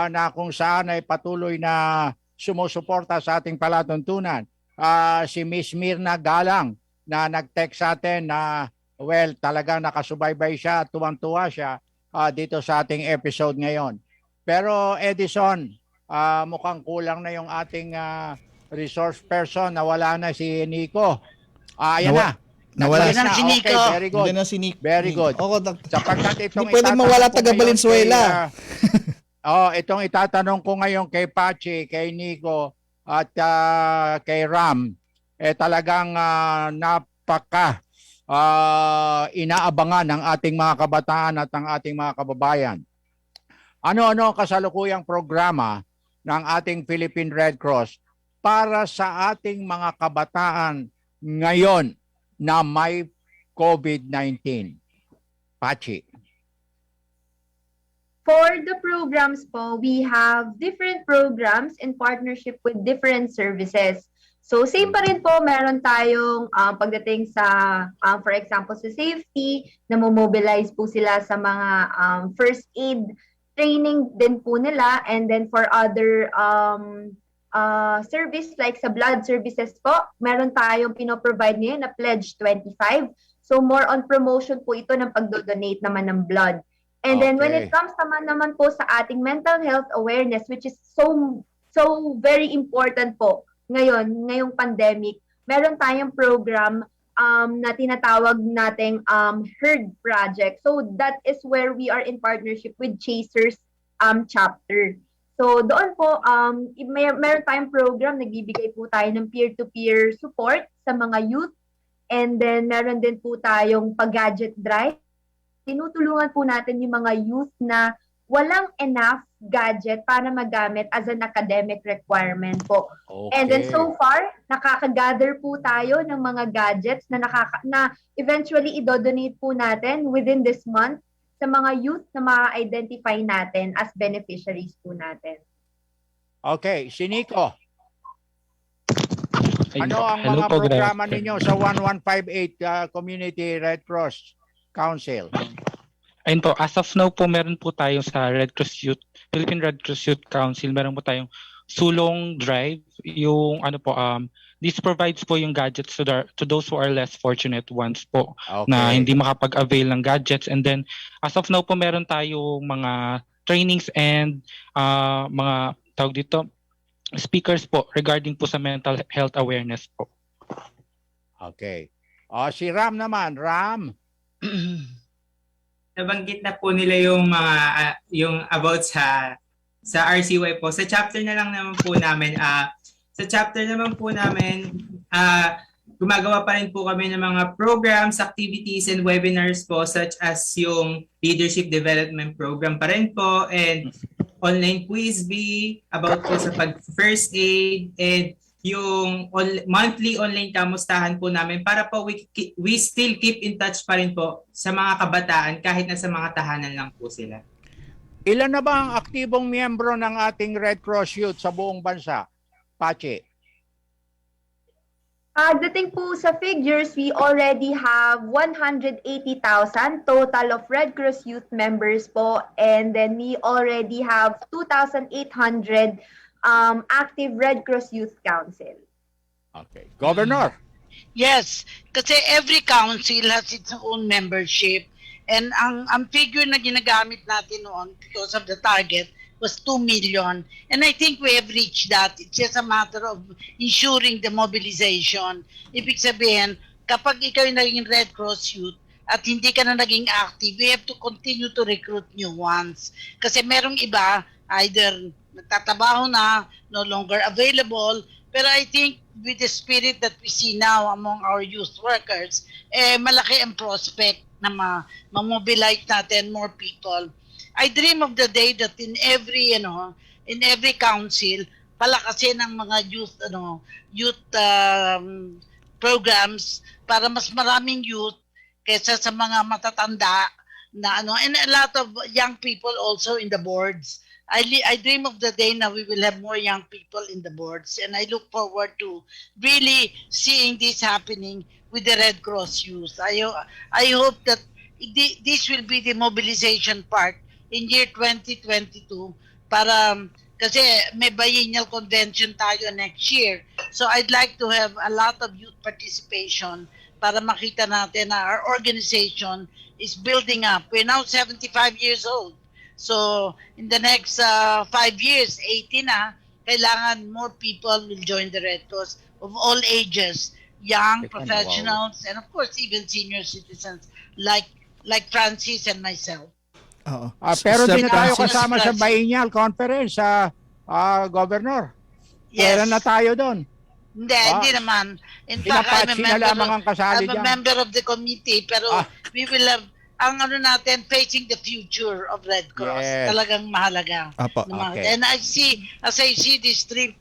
na kung saan ay patuloy na sumusuporta sa ating palatuntunan. Si Miss Mirna Galang na nag-text sa atin na talagang nakasubaybay siya at tuwang-tuwa siya dito sa ating episode ngayon. Pero Edison, mukhang kulang na yung ating resource person. Nawala na si Nico. Ayan na. Nawala Nagbalis si Nico. Okay, very good. Hindi na si Nick. Very good. Sapagkat itong Hindi pwede itatanong mawala ko taga ngayon Valenzuela. itong itatanong ko ngayon kay Pachi, kay Nico, at kay Ram, talagang napaka inaabangan ng ating mga kabataan at ng ating mga kababayan. Ano-ano ang kasalukuyang programa ng ating Philippine Red Cross para sa ating mga kabataan ngayon na may COVID-19? Pachi. For the programs po, we have different programs in partnership with different services. So same pa rin po, meron tayong pagdating sa, for example, sa safety, na-mobilize po sila sa mga first aid training din po nila. And then for other service like sa blood services po, meron tayong pinoprovide ngayon na Pledge 25. So more on promotion po ito ng pagdodonate naman ng blood. And then when it comes naman po sa ating mental health awareness, which is so very important po ngayong pandemic, meron tayong program na tinatawag nating HERD project. So that is where we are in partnership with Chasers chapter. So doon po, meron tayong program, nagbibigay po tayo ng peer-to-peer support sa mga youth. And then meron din po tayong pag-gadget drive. Tinutulungan po natin yung mga youth na walang enough gadget para magamit as an academic requirement po. Okay. And then so far, nakaka-gather po tayo ng mga gadgets na eventually i-donate po natin within this month sa mga youth na ma-identify natin as beneficiaries po natin. Okay, si Nico. Ano ang mga programa ninyo sa 1158 Community Red Cross Council? Ayun po, as of now po, meron po tayo sa Philippine Red Cross Youth Council, meron po tayong sulong drive. Yung this provides po yung gadgets to those who are less fortunate ones po, na hindi makapag-avail ng gadgets. And then, as of now po, meron tayong mga trainings and mga tawag dito, speakers po regarding po sa mental health awareness po. Okay. Si Ram naman, Ram. Nabanggit na po nila yung mga yung about sa RCY po. Sa chapter na lang naman po namin, gumagawa pa rin po kami ng mga programs, activities, and webinars po, such as yung leadership development program pa rin po, and online quiz bee about po sa pag-first aid, and yung monthly online kamustahan po namin para po we still keep in touch pa rin po sa mga kabataan kahit nasa mga tahanan lang po sila. Ilan na ba ang aktibong miyembro ng ating Red Cross Youth sa buong bansa? Pachi. Dating po sa figures, we already have 180,000 total of Red Cross Youth members po, and then we already have 2,800 active Red Cross Youth Council. Okay. Governor? Yes, kasi every council has its own membership, and ang figure na ginagamit natin noon because of the target was 2 million, and I think we have reached that. It's just a matter of ensuring the mobilization. Ibig sabihin, kapag ikaw yung naging Red Cross Youth at hindi ka na naging active, we have to continue to recruit new ones. Kasi merong iba, either nagtatabaho na, no longer available, pero I think with the spirit that we see now among our youth workers, malaki ang prospect na ma-mobilize natin more people. I dream of the day that in every council, palakasin ng mga youth programs para mas maraming youth kaysa sa mga matatanda na and a lot of young people also in the boards. I dream of the day now we will have more young people in the boards, and I look forward to really seeing this happening with the Red Cross Youth. I hope that this will be the mobilization part in year 2022 para kasi may biennial convention tayo next year. So I'd like to have a lot of youth participation para makita natin na our organization is building up. We're now 75 years old. So in the next 5 years, 80 na, kailangan more people will join the Red Cross of all ages, young professionals, and of course even senior citizens like Francis and myself. Oo. Pero Sir di na tayo Francis, kasama sa Biennial Conference, Governor. Yes. Kailan na tayo doon? Hindi naman. In Sila fact, Patsy na lamang ang kasali I'm a dyan. member of the committee, pero we will have, ang ano natin, facing the future of Red Cross. Yes. Talagang mahalaga. Apo. Okay. And as I see these three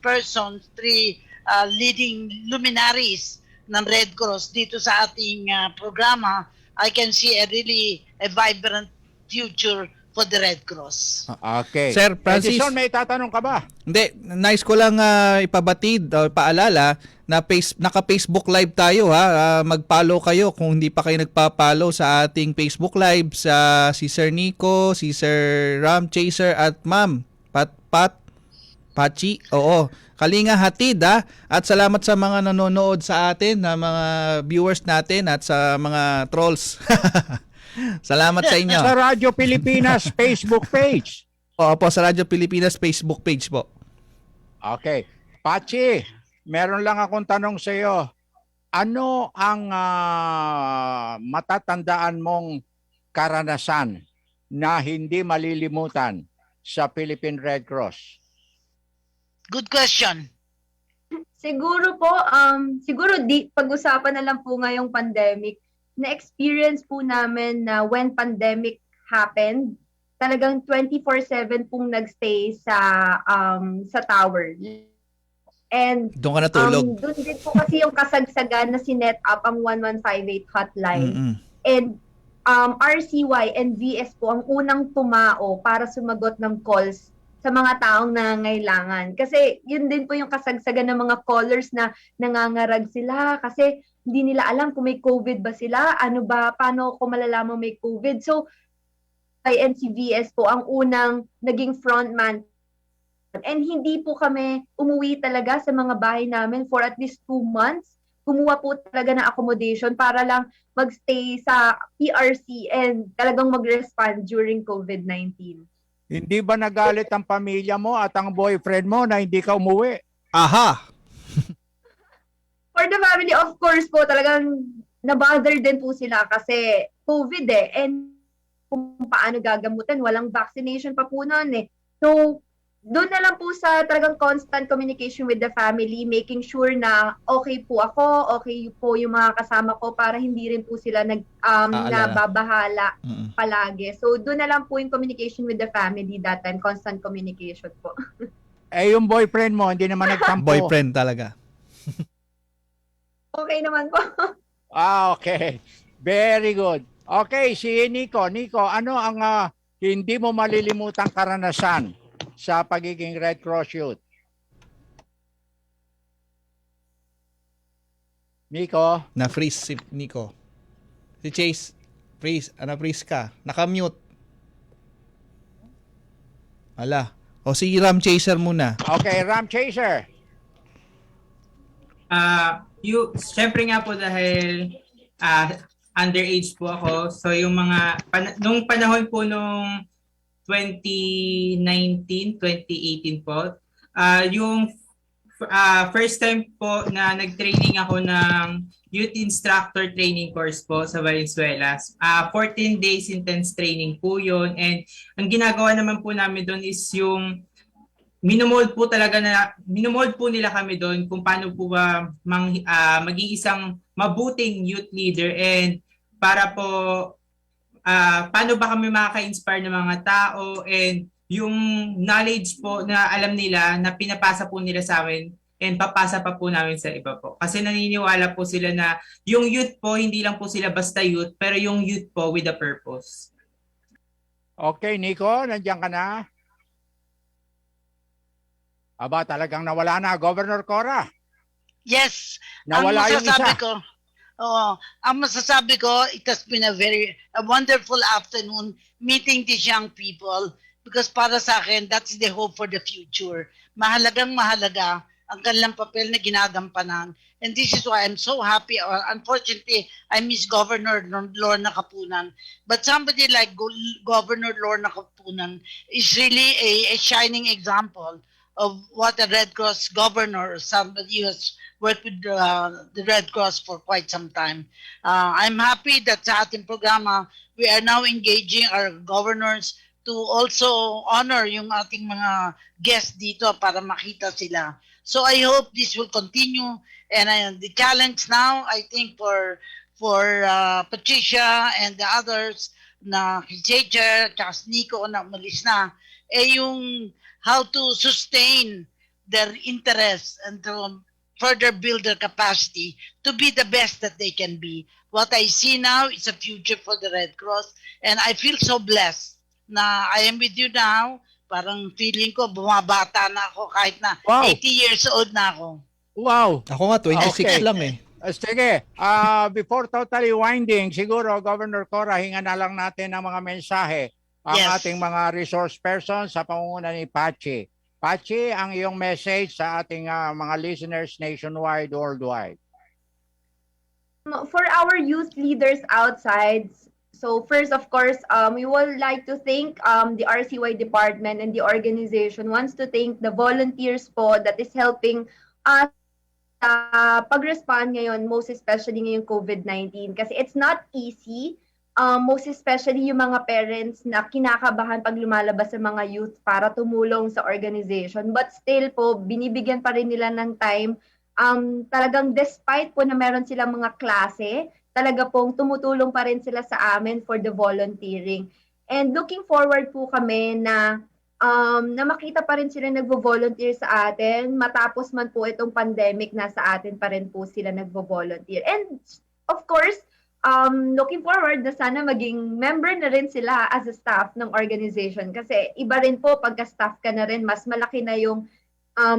leading luminaries ng Red Cross dito sa ating programa, I can see a vibrant future for the Red Cross. Okay. Sir Francis, Edison, may tatanong ka ba? hindi, nice ko lang ipabatid o paalala na naka-Facebook Live tayo ha. Mag-follow kayo kung hindi pa kayo nagpa-follow sa ating Facebook Live sa si Sir Nico, si Sir Ram Chaser at Ma'am Pachi. Oo. Kalinga Hatid ha. At salamat sa mga nanonood sa atin, na mga viewers natin at sa mga trolls. Salamat sa inyo. Sa Radyo Pilipinas Facebook page. Opo, sa Radyo Pilipinas Facebook page po. Okay. Pachi, meron lang akong tanong sa iyo. Ano ang matatandaan mong karanasan na hindi malilimutan sa Philippine Red Cross? Good question. Siguro po, pag-usapan na lang po ngayong pandemic, na-experience po namin na when pandemic happened, talagang 24/7 pong nagstay sa tower. And doon ka natulog. Doon din po kasi yung kasagsagan na sinet up ang 1158 hotline. And RCY and VS po ang unang tumao para sumagot ng calls sa mga taong nangangailangan. Kasi yun din po yung kasagsagan ng mga callers na nangangarag sila kasi hindi nila alam kung may COVID ba sila, paano ko malalaman may COVID. So, INCVS po ang unang naging frontman. And hindi po kami umuwi talaga sa mga bahay namin for at least 2 months. Kumuha po talaga ng accommodation para lang magstay sa PRC and talagang mag-respond during COVID-19. Hindi ba nagalit ang pamilya mo at ang boyfriend mo na hindi ka umuwi? Aha! For the family, of course po, talagang nabother din po sila kasi COVID and kung paano gagamutin, walang vaccination pa po noon So, doon na lang po sa talagang constant communication with the family, making sure na okay po ako, okay po yung mga kasama ko para hindi rin po sila nababahala palagi. So, doon na lang po yung communication with the family that time, constant communication po. Yung boyfriend mo, hindi naman nagtampo. Boyfriend talaga. Okay naman po. Okay. Very good. Okay, si Nico. Nico, ano ang hindi mo malilimutang karanasan sa pagiging Red Cross Youth? Nico? Na-freeze si Nico. Si Chase, freeze. Na-freeze ka. Naka-mute. Ala. O si Ram Chaser muna. Okay, Ram Chaser. Syempre nga po dahil underage po ako. So yung nung panahon po nung 2019, 2018 po, yung first time po na nag-training ako ng youth instructor training course po sa Valenzuela. 14 days intense training po yun. And ang ginagawa naman po namin doon is yung minomold po nila kami doon kung paano po ba maging isang mabuting youth leader and para po paano ba kami makaka-inspire ng mga tao and yung knowledge po na alam nila na pinapasa po nila sa amin and papasa pa po namin sa iba po. Kasi naniniwala po sila na yung youth po, hindi lang po sila basta youth, pero yung youth po with a purpose. Okay, Nico, nandiyan ka na? Aba, talagang nawala na. Governor Cora. Yes. Nawala yung isa. Ang masasabi ko, it has been a wonderful afternoon meeting these young people because para sa akin, that's the hope for the future. Mahalagang mahalaga ang kanilang papel na ginagampanan. And this is why I'm so happy. Unfortunately, I miss Governor Lorna Kapunan. But somebody like Governor Lorna Kapunan is really a shining example of what a Red Cross governor, somebody who has worked with the Red Cross for quite some time. I'm happy that sa ating programa, we are now engaging our governors to also honor yung ating mga guests dito para makita sila. So I hope this will continue. And the challenge now, I think for Patricia and the others na Kijeja, tsaka NIKKO na umalis na, yung how to sustain their interest and to further build their capacity to be the best that they can be. What I see now is a future for the Red Cross, and I feel so blessed na I am with you now. Parang feeling ko, bumabata na ako kahit na 80 years old na ako. Wow! Ako nga, 26 lang eh. Sige, before totally winding, siguro, Governor Cora, hinga na lang natin ng mga mensahe ang ating mga resource persons sa pangunguna ni Pachi. Pachi, ang iyong message sa ating mga listeners nationwide, worldwide. For our youth leaders outside, so first, of course, we would like to thank the RCY department and the organization wants to thank the volunteers po that is helping us pag-respond ngayon, most especially ngayong COVID-19. Kasi it's not easy, most especially yung mga parents na kinakabahan pag lumalabas sa mga youth para tumulong sa organization. But still po, binibigyan pa rin nila ng time. Talagang despite po na meron silang mga klase, talaga pong tumutulong pa rin sila sa amin for the volunteering. And looking forward po kami na makita pa rin sila nagvo-volunteer sa atin. Matapos man po itong pandemic, nasa atin pa rin po sila nagvo-volunteer. And of course, looking forward na sana maging member na rin sila as a staff ng organization. Kasi iba rin po pagka-staff ka na rin, mas malaki na yung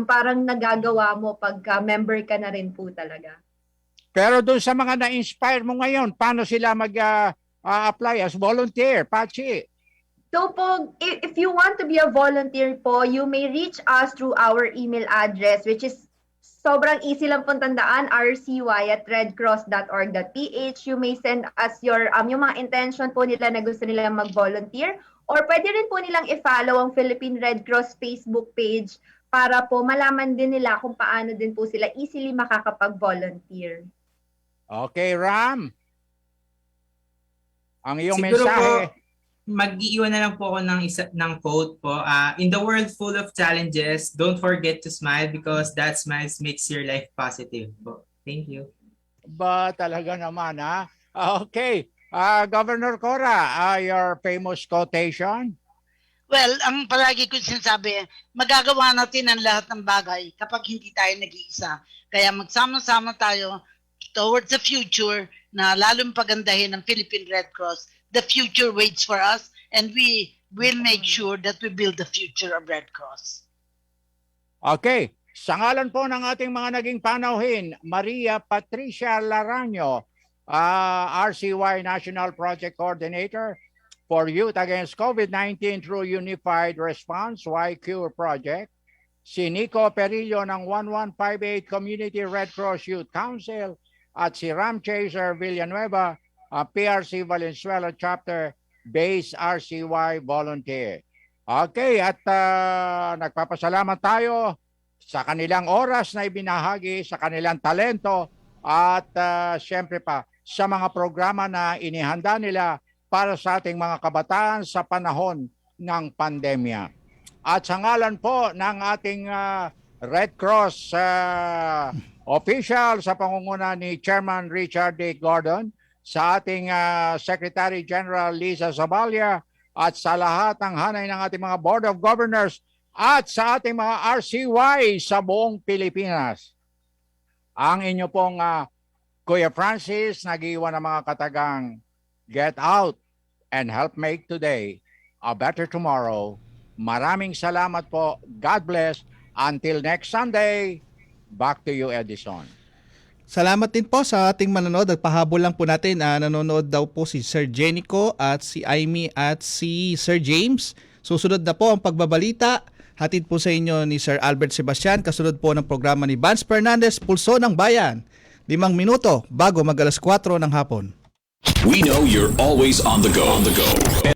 parang nagagawa mo pagka member ka na rin po talaga. Pero doon sa mga na-inspire mo ngayon, paano sila mag-apply as volunteer, Pachi? So po, if you want to be a volunteer po, you may reach us through our email address, which is sobrang easy lang pong tandaan, rcy@redcross.org.ph. You may send us your yung mga intention po nila na gusto nila mag-volunteer, or pwede rin po nilang i-follow ang Philippine Red Cross Facebook page para po malaman din nila kung paano din po sila easily makakapag-volunteer. Okay, Ram. Ang iyong Siguro mensahe. po, mag-iiwan na lang po ako ng quote po. In the world full of challenges, don't forget to smile because that smile makes your life positive po. Thank you. Ba, talaga naman, ha? Okay. Governor Cora, your famous quotation? Well, ang palagi ko sinasabi, magagawa natin ang lahat ng bagay kapag hindi tayo nag-iisa. Kaya magsama-sama tayo towards the future na lalong pagandahin ng Philippine Red Cross. The future waits for us and we will make sure that we build the future of Red Cross. Okay. Sa ngalan po ng ating mga naging panauhin, Maria Patricia LARAÑO, RCY National Project Coordinator for Youth Against COVID-19 through Unified Response YQ Project, si NIKKO PERILLO ng 1158 Community Red Cross Youth Council, at si Ram Chaser Villanueva, PRC Valenzuela Chapter Base RCY Volunteer. Okay, at nagpapasalamat tayo sa kanilang oras na ibinahagi, sa kanilang talento, at syempre pa sa mga programa na inihanda nila para sa ating mga kabataan sa panahon ng pandemya. At sa ngalan po ng ating Red Cross official sa pangunguna ni Chairman Richard D. Gordon, sa ating Secretary General Liza Zabalia, at sa lahat ng hanay ng ating mga Board of Governors at sa ating mga RCY sa buong Pilipinas. Ang inyo pong Kuya Francis, nag-iwan ng mga katagang, get out and help make today a better tomorrow. Maraming salamat po. God bless. Until next Sunday, back to you, Edison. Salamat din po sa ating manonood. Pahabol lang po natin, nanonood daw po si Sir Jenico at si Amy at si Sir James. Susunod na po ang pagbabalita Hatid po sa inyo ni Sir Albert Sebastian. Kasunod po ng programa ni Vance Fernandez, Pulso ng Bayan. 5 minuto bago mag-4 ng hapon. We know you're always on the go.